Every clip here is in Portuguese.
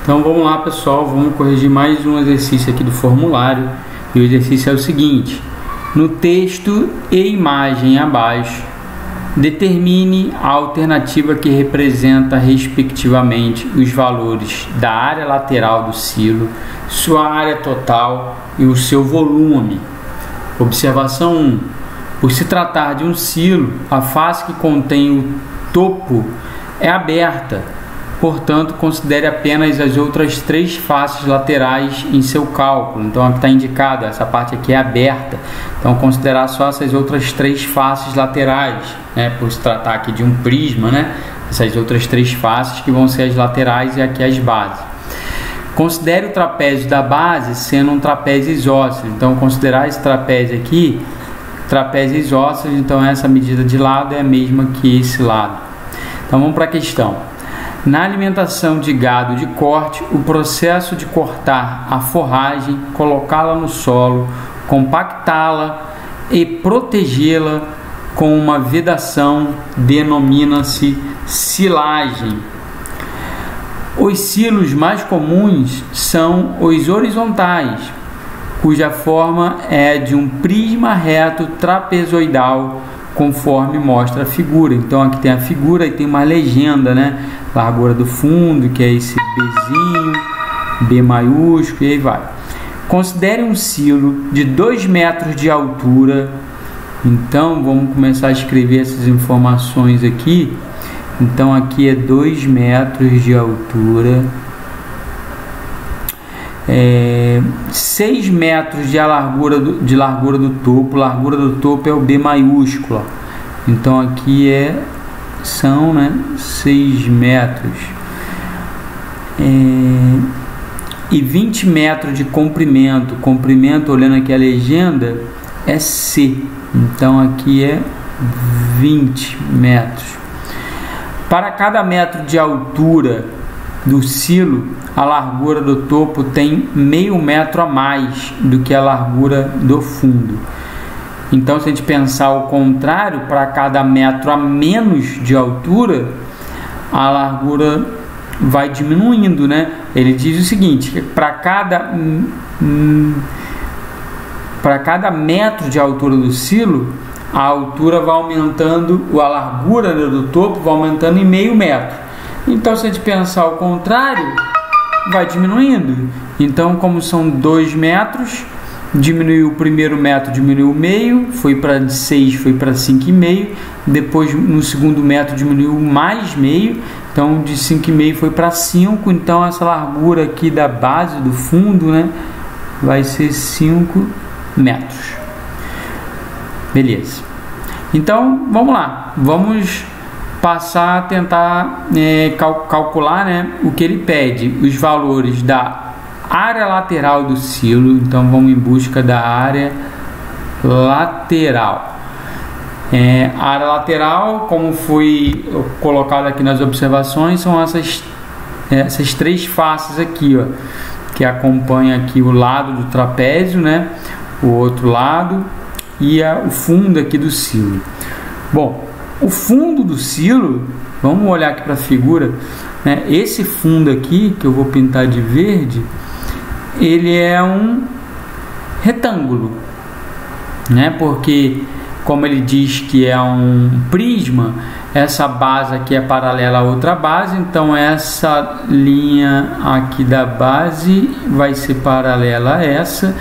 Então vamos lá, pessoal, vamos corrigir mais um exercício aqui do formulário. E o exercício é o seguinte: no texto e imagem abaixo, determine a alternativa que representa respectivamente os valores da área lateral do silo, sua área total e o seu volume. Observação 1. Por se tratar de um silo, a face que contém o topo é aberta. Portanto, considere apenas as outras 3 faces laterais em seu cálculo. Então, aqui está indicado, essa parte aqui é aberta. Então, considerar só essas outras 3 faces laterais, né? Por se tratar aqui de um prisma, né? Essas outras 3 faces que vão ser as laterais e aqui as bases. Considere o trapézio da base sendo um trapézio isósceles. Então, considerar esse trapézio aqui, trapézio isósceles, então essa medida de lado é a mesma que esse lado. Então, vamos para a questão. Na alimentação de gado de corte, o processo de cortar a forragem, colocá-la no solo, compactá-la e protegê-la com uma vedação denomina-se silagem. Os silos mais comuns são os horizontais, cuja forma é de um prisma reto trapezoidal, conforme mostra a figura. Então aqui tem a figura e tem uma legenda, né? Largura do fundo, que é esse Bzinho, B maiúsculo, e aí vai. Considere um silo de 2 metros de altura. Então vamos começar a escrever essas informações aqui. Então aqui é 2 metros de altura, 6 metros de largura do topo. Largura do topo é o B maiúsculo. Então aqui são 6 metros, e 20 metros de comprimento. Comprimento, olhando aqui a legenda, é C. Então aqui é 20 metros. Para cada metro de altura do silo, a largura do topo tem meio metro a mais do que a largura do fundo. Então, se a gente pensar o contrário, para cada metro a menos de altura, a largura vai diminuindo, né? Ele diz o seguinte: para cada metro de altura do silo, a altura vai aumentando, a largura do topo vai aumentando em meio metro. Então, se a gente pensar o contrário, vai diminuindo. Então, como são 2 metros, diminuiu o primeiro metro, diminuiu o meio, foi para 6, foi para 5,5. Depois, no segundo metro, diminuiu mais meio. Então, de 5,5 foi para 5. Então, essa largura aqui da base, do fundo, né, vai ser 5 metros. Beleza. Então, vamos lá. Vamos passar a tentar calcular, né, o que ele pede. Os valores da área lateral do silo. Então vamos em busca da área lateral. A área lateral, como foi colocado aqui nas observações, são essas 3 faces aqui, ó, que acompanham aqui o lado do trapézio, né, o outro lado e o fundo aqui do silo. Bom, o fundo do silo, vamos olhar aqui para a figura, né, esse fundo aqui que eu vou pintar de verde, ele é um retângulo, né? Porque, como ele diz que é um prisma, essa base aqui é paralela a outra base. Então essa linha aqui da base vai ser paralela a essa,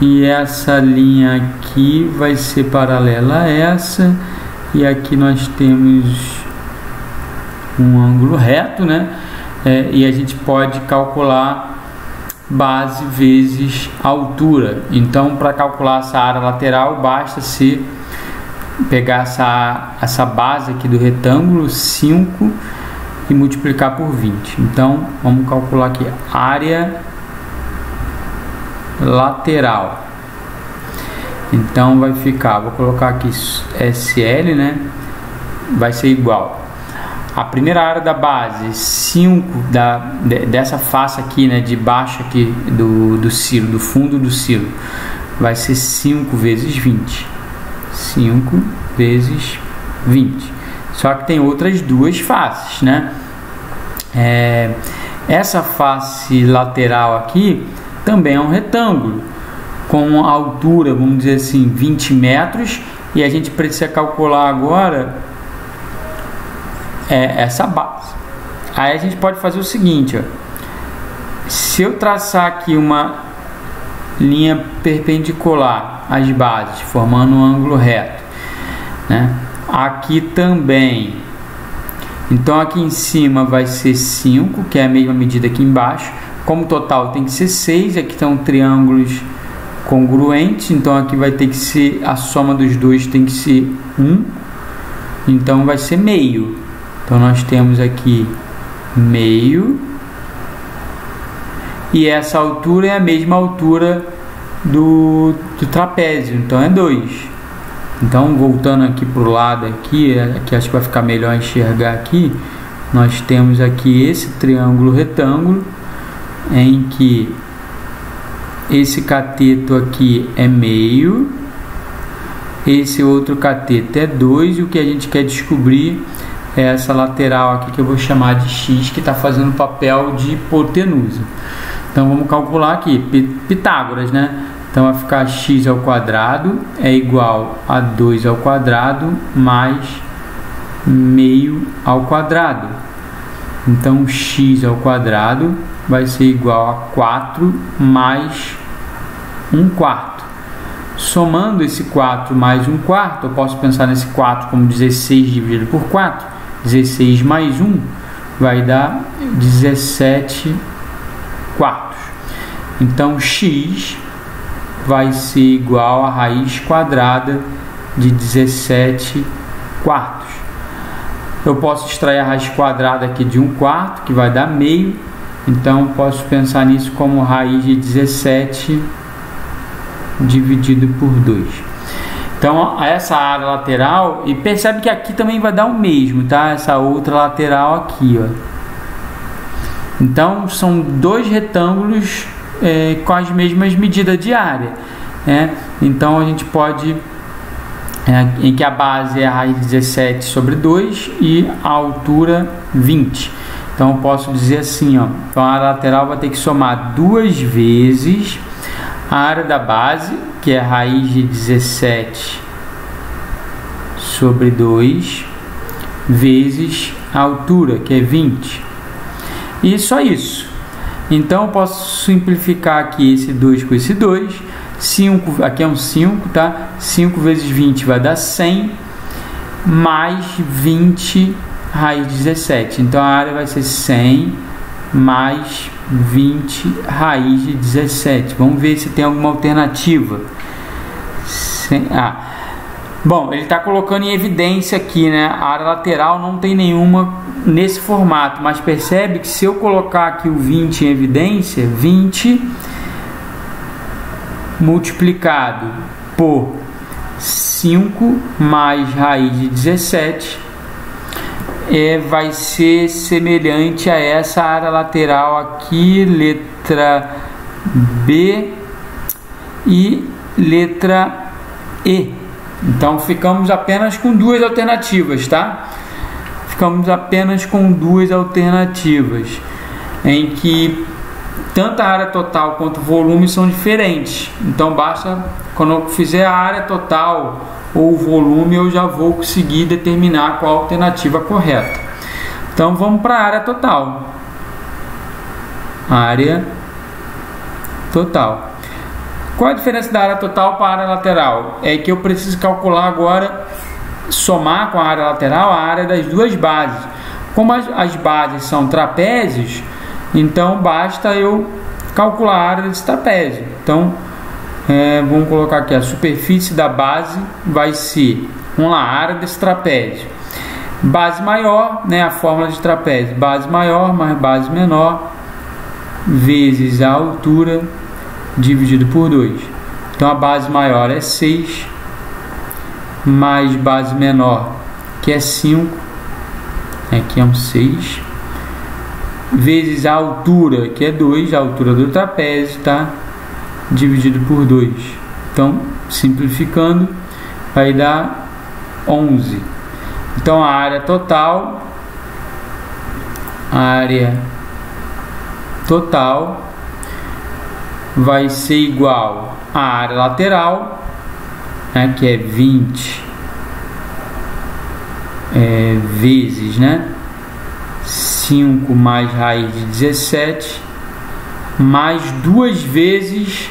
e essa linha aqui vai ser paralela a essa, e aqui nós temos um ângulo reto, né? E a gente pode calcular base vezes altura. Então, para calcular essa área lateral, basta se pegar essa base aqui do retângulo, 5, e multiplicar por 20. Então, vamos calcular aqui a área lateral. Então, vai ficar, vou colocar aqui SL, né? Vai ser igual a primeira área da base, 5 dessa face aqui, né, de baixo aqui do silo, do fundo do silo, vai ser 5 vezes 20. 5 vezes 20. Só que tem outras 2 faces, né? Essa face lateral aqui também é um retângulo, com a altura, vamos dizer assim, 20 metros, e a gente precisa calcular agora essa base. Aí a gente pode fazer o seguinte, ó. Se eu traçar aqui uma linha perpendicular às bases, formando um ângulo reto, né? Aqui também, então aqui em cima vai ser 5, que é a mesma medida aqui embaixo. Como total tem que ser 6, aqui estão triângulos congruentes, então aqui vai ter que ser, a soma dos dois tem que ser 1, então vai ser meio. Então nós temos aqui meio, e essa altura é a mesma altura do trapézio, então é 2. Então voltando aqui para o lado aqui acho que vai ficar melhor enxergar aqui, nós temos aqui esse triângulo retângulo, em que esse cateto aqui é meio, esse outro cateto é 2, e o que a gente quer descobrir é essa lateral aqui, que eu vou chamar de x, que está fazendo papel de hipotenusa. Então vamos calcular aqui, Pitágoras, né? Então vai ficar x ao quadrado é igual a 2 ao quadrado mais meio ao quadrado. Então x ao quadrado vai ser igual a 4 mais 1/4. Somando esse 4 mais 1/4, eu posso pensar nesse 4 como 16 dividido por 4. 16 mais 1 vai dar 17 quartos. Então x vai ser igual a raiz quadrada de 17 quartos. Eu posso extrair a raiz quadrada aqui de 1/4, que vai dar meio. Então posso pensar nisso como raiz de 17 dividido por 2. Então essa área lateral, e percebe que aqui também vai dar o mesmo, tá? Essa outra lateral aqui, ó. Então são dois retângulos com as mesmas medidas de área, né? Então a gente pode, em que a base é a raiz de 17 sobre 2 e a altura 20. Então eu posso dizer assim, ó, então a área lateral vai ter que somar 2 vezes a área da base, que é a raiz de 17 sobre 2, vezes a altura, que é 20. E só isso. Então eu posso simplificar aqui esse 2 com esse 2. 5, aqui é um 5, tá? 5 vezes 20 vai dar 100, mais 20 raiz de 17. Então a área vai ser 100 mais 20 raiz de 17. Vamos ver se tem alguma alternativa. Bom, ele está colocando em evidência aqui, né? A área lateral não tem nenhuma nesse formato, mas percebe que se eu colocar aqui o 20 em evidência, 20 multiplicado por 5 mais raiz de 17 vai ser semelhante a essa área lateral aqui, letra B e letra E. Então ficamos apenas com duas alternativas, tá? Ficamos apenas com duas alternativas, em que tanto a área total quanto o volume são diferentes. Então basta, quando eu fizer a área total ou o volume, eu já vou conseguir determinar qual a alternativa correta. Então vamos para a área total. Área total. Qual a diferença da área total para a área lateral? É que eu preciso calcular agora, somar com a área lateral a área das duas bases. Como as bases são trapézios, então basta eu calcular a área desse trapézio. Então vamos colocar aqui, a superfície da base vai ser, vamos lá, a área desse trapézio. Base maior, né, a fórmula de trapézio, base maior mais base menor, vezes a altura, dividido por 2. Então a base maior é 6, mais base menor, que é 5, aqui é um 6, vezes a altura, que é 2, a altura do trapézio, tá? Dividido por 2. Então, simplificando, vai dar 11. Então a área total, total vai ser igual à área lateral, né, que é 20 vezes, né, 5 mais raiz de 17, mais 2 vezes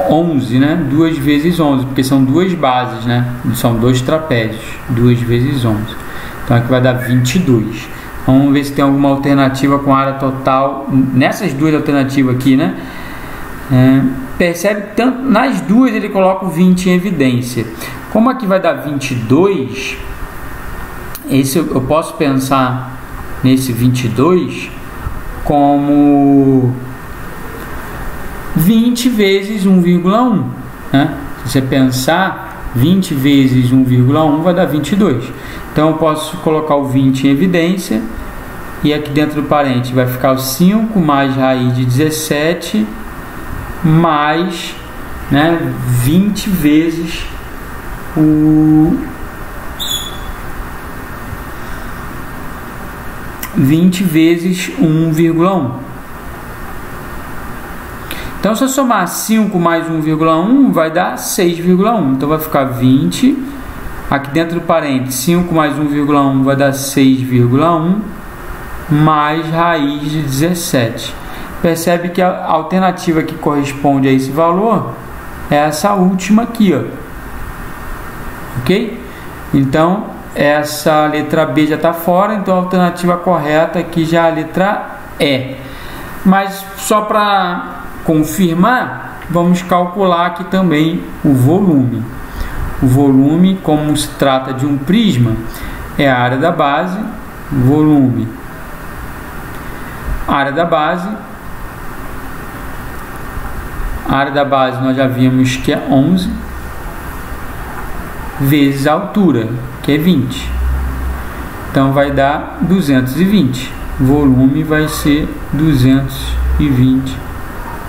11, né, 2 vezes 11, porque são duas bases, né, são dois trapézios, 2 vezes 11, então aqui vai dar 22. Vamos ver se tem alguma alternativa com área total nessas duas alternativas aqui, né? Percebe que tanto nas duas ele coloca o 20 em evidência. Como aqui vai dar 22, esse eu posso pensar nesse 22 como 20 vezes 1,1, né? Se você pensar 20 vezes 1,1 vai dar 22. Então eu posso colocar o 20 em evidência e aqui dentro do parente vai ficar o 5 mais raiz de 17 mais, né, 20 vezes o 20 vezes 1,1. Então se eu somar 5 mais 1,1 vai dar 6,1. Então vai ficar 20. Aqui dentro do parênteses, 5 mais 1,1 vai dar 6,1 mais raiz de 17. Percebe que a alternativa que corresponde a esse valor é essa última aqui, ó. Ok? Então, essa letra B já está fora, então a alternativa correta aqui já é a letra E. Mas só para confirmar, vamos calcular aqui também o volume. O volume, como se trata de um prisma, é a área da base, volume, área da base. A área da base nós já vimos que é 11, vezes a altura, que é 20. Então vai dar 220. O volume vai ser 220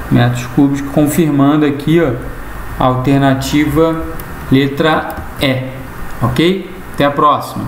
metros cúbicos, confirmando aqui, ó, a alternativa letra E. Ok? Até a próxima.